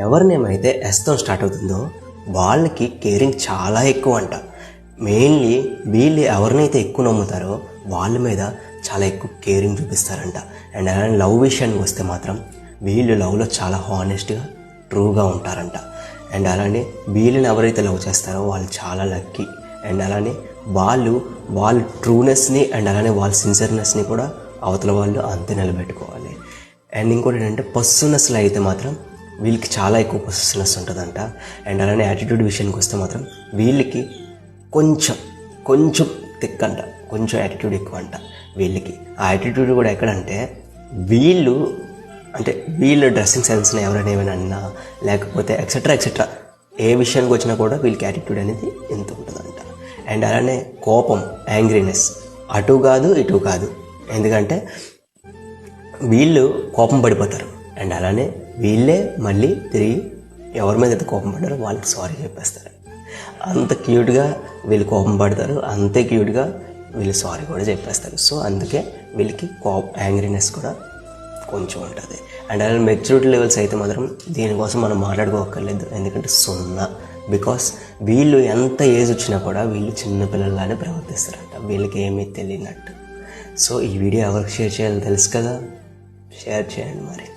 ఎవరి నేమ్ అయితే ఎస్తో స్టార్ట్ అవుతుందో వాళ్ళకి కేరింగ్ చాలా ఎక్కువ అంట. మెయిన్లీ వీళ్ళు ఎవరినైతే ఎక్కువ నమ్ముతారో వాళ్ళ మీద చాలా ఎక్కువ కేరింగ్ చూపిస్తారంట. అండ్ అలానే లవ్ విషయానికి వస్తే మాత్రం వీళ్ళు లవ్లో చాలా హానెస్ట్గా ట్రూగా ఉంటారంట. అండ్ అలానే వీళ్ళని ఎవరైతే లవ్ చేస్తారో వాళ్ళు చాలా లక్కీ. అండ్ అలానే వాళ్ళ ట్రూనెస్ని అండ్ అలానే వాళ్ళ సిన్సియర్నెస్ని కూడా అవతల వాళ్ళు అంతే నిలబెట్టుకోవాలి. అండ్ ఇంకోటి ఏంటంటే పొస్సివ్నెస్లో అయితే మాత్రం వీళ్ళకి చాలా ఎక్కువ పొస్సివ్నెస్ ఉంటుందంట. అండ్ అలానే యాటిట్యూడ్ విషయానికి వస్తే మాత్రం వీళ్ళకి కొంచెం తిక్కంట, కొంచెం యాటిట్యూడ్ ఎక్కువ అంట వీళ్ళకి. ఆ యాటిట్యూడ్ కూడా ఎక్కడంటే వీళ్ళ డ్రెస్సింగ్ సెన్స్ని ఎవరైనా ఏమైనా అన్నా లేకపోతే ఎక్సెట్రా ఏ విషయానికి వచ్చినా కూడా వీళ్ళకి యాటిట్యూడ్ అనేది ఎంత ఉంటుందంట. అండ్ అలానే కోపం, యాంగ్రీనెస్ అటు కాదు ఇటు కాదు. ఎందుకంటే వీళ్ళు కోపం పడిపోతారు. అండ్ అలానే వీళ్ళే మళ్ళీ తిరిగి ఎవరి మీద అయితే కోపం పడ్డారో వాళ్ళకి సారీ చెప్పేస్తారు. అంత క్యూట్గా వీళ్ళు కోపం పడతారు, అంతే క్యూట్గా వీళ్ళు సారీ కూడా చెప్పేస్తారు. సో అందుకే వీళ్ళకి యాంగ్రీనెస్ కూడా కొంచెం ఉంటుంది. అండ్ అలానే మెచ్యూరిటీ లెవెల్స్ అయితే మాత్రం దీనికోసం మనం మాట్లాడుకోక్కర్లేదు, ఎందుకంటే 0. బికాస్ వీళ్ళు ఎంత ఏజ్ వచ్చినా కూడా వీళ్ళు చిన్నపిల్లలానే ప్రవర్తిస్తారంట, వీళ్ళకి ఏమీ తెలియనట్టు. సో ఈ వీడియో ఎవరికి షేర్ చేయాలో తెలుసు కదా, షేర్ చేయండి మరి.